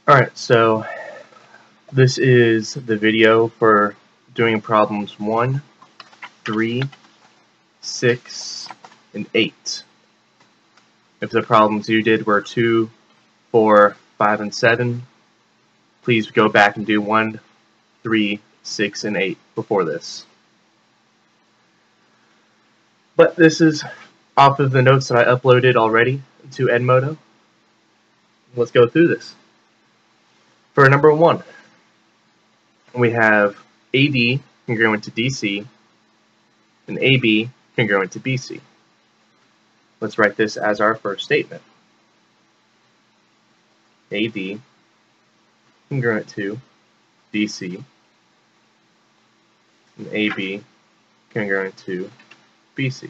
Alright, so this is the video for doing problems 1, 3, 6, and 8. If the problems you did were 2, 4, 5, and 7, please go back and do 1, 3, 6, and 8 before this. But this is off of the notes that I uploaded already to Edmodo. Let's go through this. For number 1, we have AD congruent to DC and AB congruent to BC. Let's write this as our first statement. AD congruent to DC and AB congruent to BC.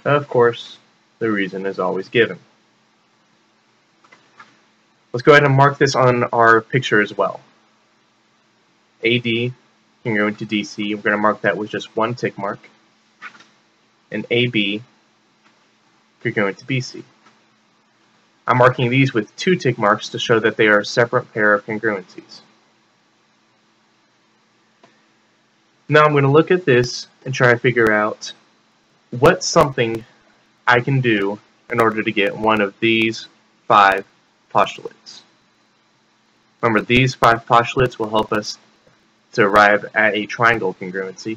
Of course, the reason is always given. Let's go ahead and mark this on our picture as well. AD congruent to DC, we're going to mark that with just one tick mark. And AB congruent to BC. I'm marking these with 2 tick marks to show that they are a separate pair of congruencies. Now I'm going to look at this and try to figure out what's something I can do in order to get one of these 5 postulates. Remember, these 5 postulates will help us to arrive at a triangle congruency.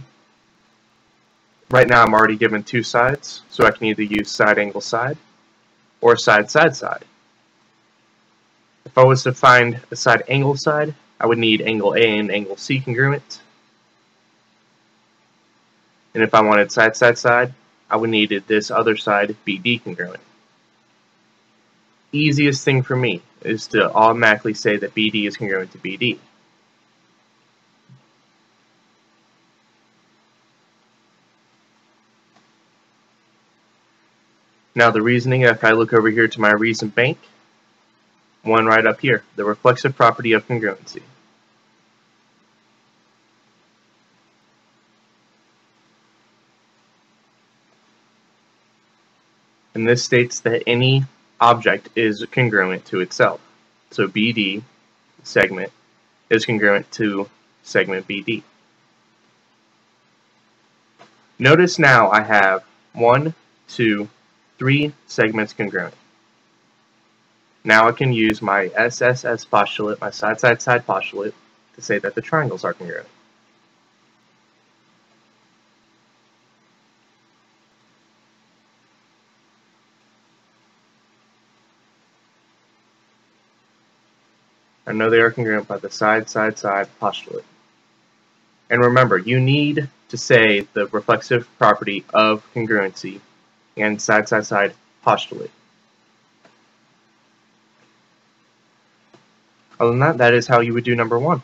Right now I'm already given 2 sides, so I can either use side angle side or side side side. If I was to find a side angle side, I would need angle A and angle C congruent. And if I wanted side side side, I would need this other side BD congruent. Easiest thing for me is to automatically say that BD is congruent to BD. Now the reasoning, if I look over here to my reason bank, one right up here, the reflexive property of congruency. And this states that any object is congruent to itself. So BD segment is congruent to segment BD. Notice now I have 1, 2, 3 segments congruent. Now I can use my SSS postulate, my side-side-side postulate, to say that the triangles are congruent. I know they are congruent by the side-side-side postulate. And remember, you need to say the reflexive property of congruency and side-side-side postulate. Other than that, that is how you would do number 1.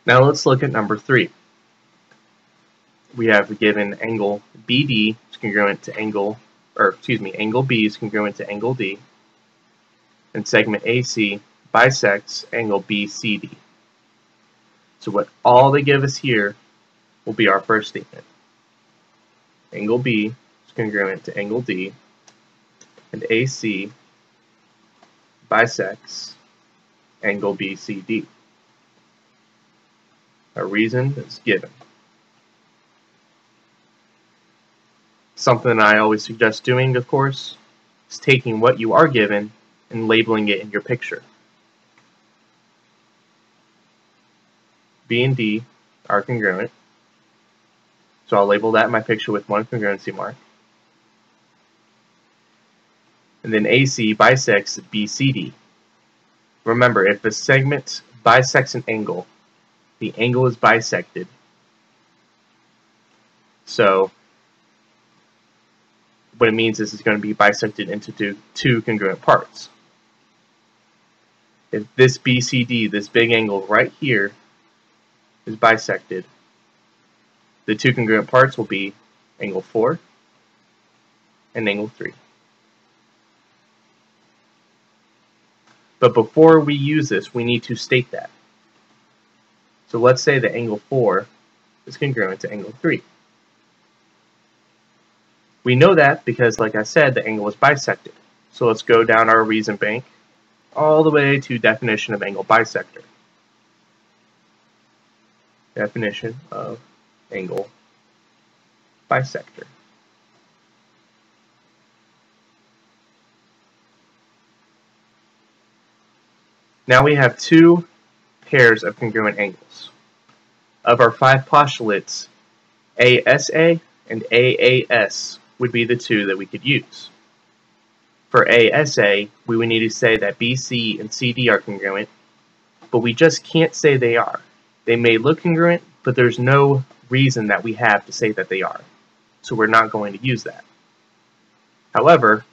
Now let's look at number 3. We have given angle BD is congruent to angle B is congruent to angle D, and segment AC bisects angle BCD. So what all they give us here will be our first statement. Angle B is congruent to angle D, and AC bisects angle BCD. Our reason is given. Something I always suggest doing, of course, is taking what you are given and labeling it in your picture. B and D are congruent, so I'll label that in my picture with 1 congruency mark. And then AC bisects BCD. Remember, if a segment bisects an angle, the angle is bisected. So what it means is it's going to be bisected into 2 congruent parts. If this BCD, this big angle right here, is bisected, the 2 congruent parts will be angle 4 and angle 3. But before we use this, we need to state that. So let's say that angle 4 is congruent to angle 3. We know that because, like I said, the angle is bisected. So let's go down our reason bank all the way to definition of angle bisector. Definition of angle bisector. Now we have two pairs of congruent angles. Of our 5 postulates, ASA and AAS would be the two that we could use. For ASA, we would need to say that BC and CD are congruent, but we just can't say they are. They may look congruent, but there's no reason that we have to say that they are. So we're not going to use that. However,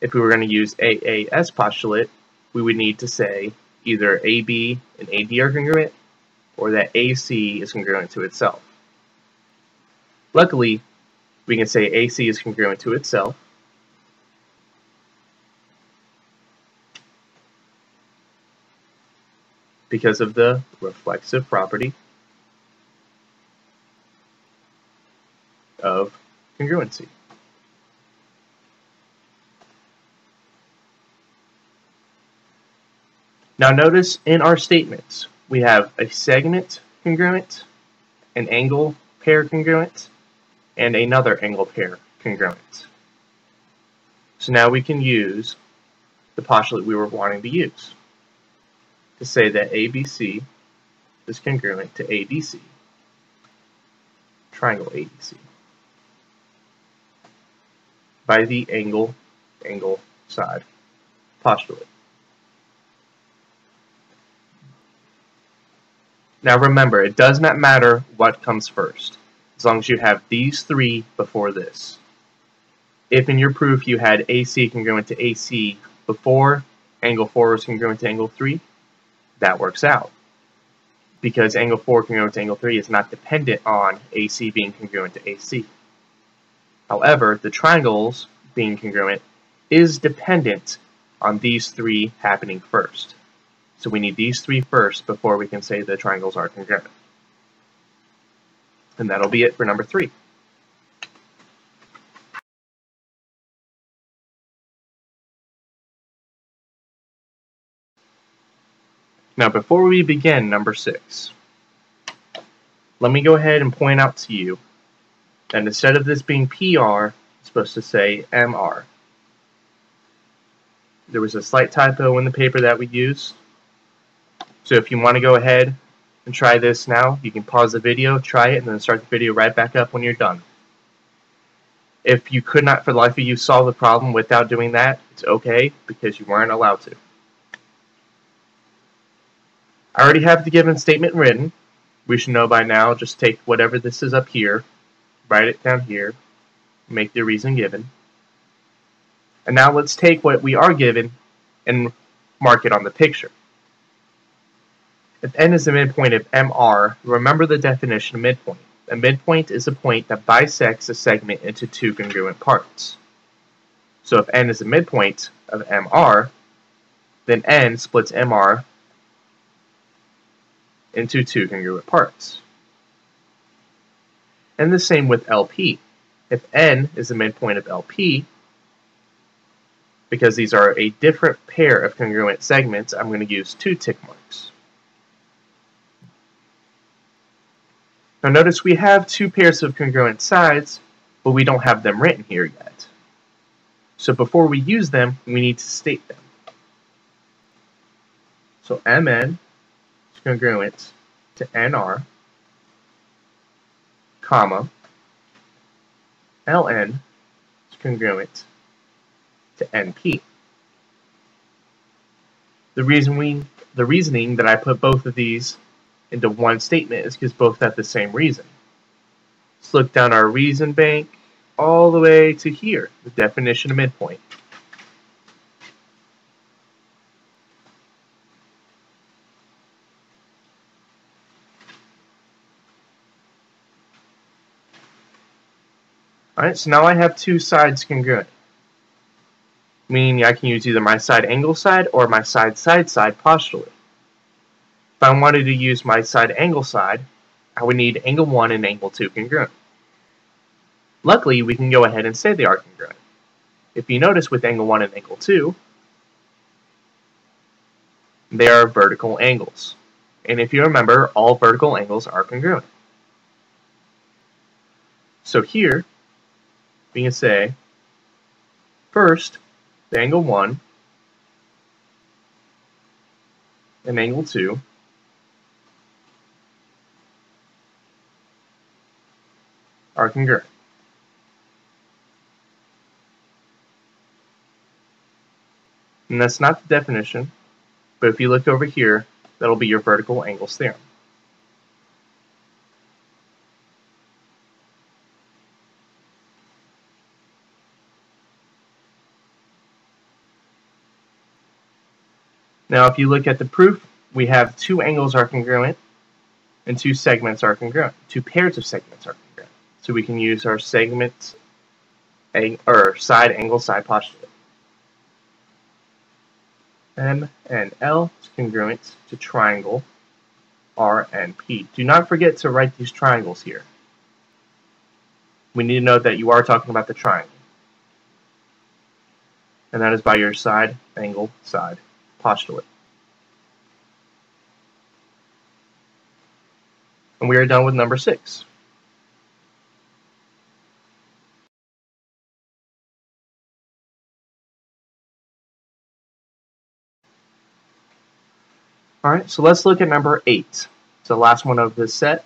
if we were going to use AAS postulate, we would need to say either AB and AD are congruent, or that AC is congruent to itself. Luckily, we can say AC is congruent to itself, because of the reflexive property of congruency. Now notice in our statements, we have a segment congruent, an angle pair congruent, and another angle pair congruent. So now we can use the postulate we were wanting to use to say that ABC is congruent to ADC, triangle ADC, by the angle side postulate. Now remember, it does not matter what comes first, as long as you have these three before this. If in your proof you had AC congruent to AC before angle 4 was congruent to angle 3, that works out. Because angle 4 congruent to angle 3 is not dependent on AC being congruent to AC. However, the triangles being congruent is dependent on these three happening first. So we need these three first before we can say the triangles are congruent. And that'll be it for number 3. Now before we begin number 6, let me go ahead and point out to you that instead of this being PR, it's supposed to say MR. There was a slight typo in the paper that we used. So if you want to go ahead and try this now, you can pause the video, try it, and then start the video right back up when you're done. If you could not for the life of you solve the problem without doing that, it's okay, because you weren't allowed to. I already have the given statement written. We should know by now, just take whatever this is up here, write it down here, make the reason given. And now let's take what we are given and mark it on the picture. If n is the midpoint of MR, remember the definition of midpoint. A midpoint is a point that bisects a segment into two congruent parts. So if n is the midpoint of MR, then n splits MR into two congruent parts. And the same with LP. If n is the midpoint of LP, because these are a different pair of congruent segments, I'm going to use 2 tick marks. Now notice we have 2 pairs of congruent sides, but we don't have them written here yet. So before we use them, we need to state them. So MN is congruent to NR, comma, LN is congruent to NP. The reasoning that I put both of these into one statement is because both have the same reason. Let's look down our reason bank all the way to here, the definition of midpoint. Alright, so now I have 2 sides congruent. Meaning I can use either my side angle side or my side side side postulate. If I wanted to use my side angle side, I would need angle 1 and angle 2 congruent. Luckily, we can go ahead and say they are congruent. If you notice with angle 1 and angle 2, they are vertical angles. And if you remember, all vertical angles are congruent. So here, we can say, first, the angle 1 and angle 2 are congruent. And that's not the definition, but if you look over here, that'll be your vertical angles theorem. Now if you look at the proof, we have two angles are congruent and two segments are congruent. Two pairs of segments are congruent. So we can use our segment or side angle side postulate. M and L is congruent to triangle R and P. Do not forget to write these triangles here. We need to note that you are talking about the triangle. And that is by your side angle side postulate. And we are done with number 6. Alright, so let's look at number 8. It's the last one of this set.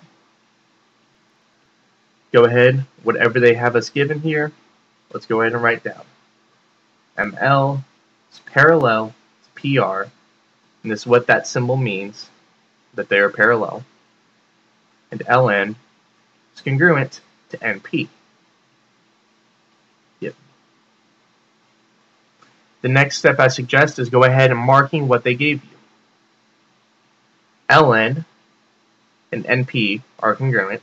Go ahead, whatever they have us given here, let's go ahead and write down. ML is parallel to PR, and this is what that symbol means, that they are parallel. And LN is congruent to NP. Yep. The next step I suggest is go ahead and marking what they gave you. LN and NP are congruent,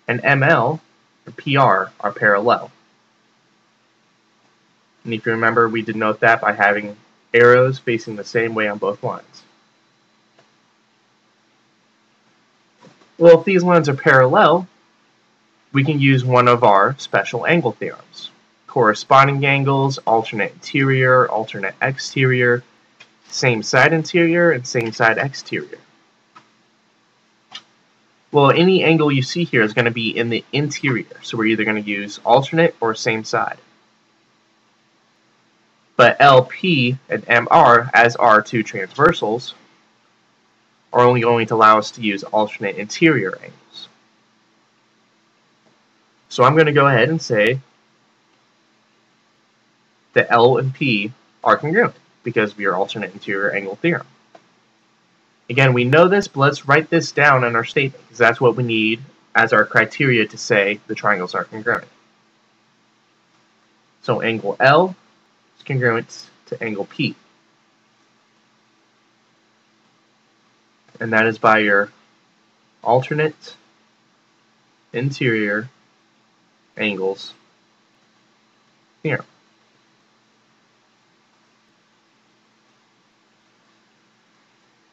and ML and PR are parallel. And if you remember, we denote that by having arrows facing the same way on both lines. Well, if these lines are parallel, we can use one of our special angle theorems. Corresponding angles, alternate interior, alternate exterior, same side interior, and same side exterior. Well, any angle you see here is going to be in the interior, so we're either going to use alternate or same side. But LP and MR, as our two transversals, are only going to allow us to use alternate interior angles. So I'm going to go ahead and say that L and P are congruent, because we are alternate interior angle theorem. Again, we know this, but let's write this down in our statement, because that's what we need as our criteria to say the triangles are congruent. So angle L is congruent to angle P. And that is by your alternate interior angles theorem.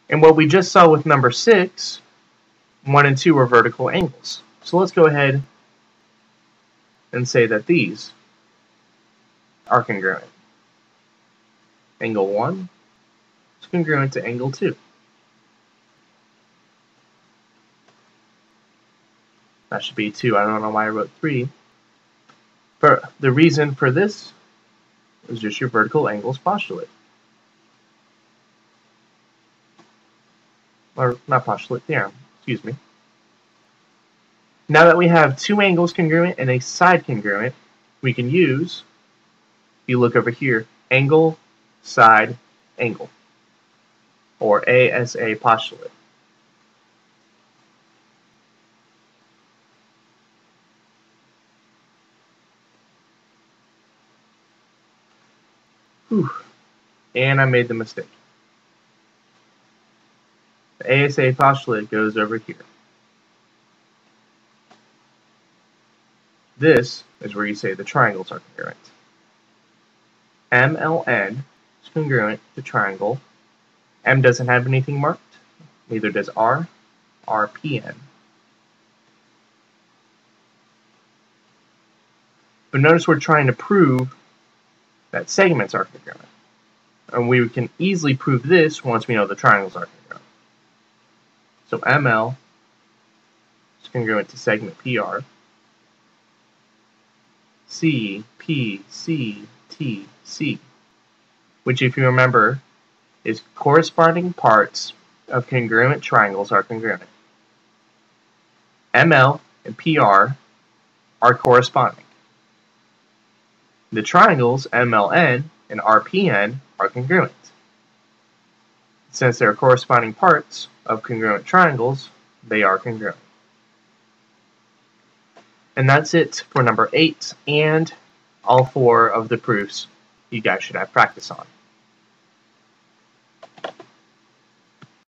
And what we just saw with number 6, 1 and 2 are vertical angles. So let's go ahead and say that these are congruent. Angle 1 is congruent to angle 2. That should be 2. I don't know why I wrote 3. But the reason for this is just your vertical angles postulate. Or not postulate, theorem, excuse me. Now that we have two angles congruent and a side congruent, we can use, if you look over here, angle, side, angle, or ASA postulate. Whew. And I made the mistake. The ASA postulate goes over here. This is where you say the triangles are congruent. MLN is congruent to triangle. M doesn't have anything marked, neither does R, RPN But notice we're trying to prove that segments are congruent. And we can easily prove this once we know the triangles are congruent. So ML is congruent to segment PR. C, P, C, T, C, which, if you remember, is corresponding parts of congruent triangles are congruent. ML and PR are corresponding. The triangles MLN and RPN are congruent. Since they are corresponding parts of congruent triangles, they are congruent. And that's it for number 8 and all 4 of the proofs you guys should have practice on.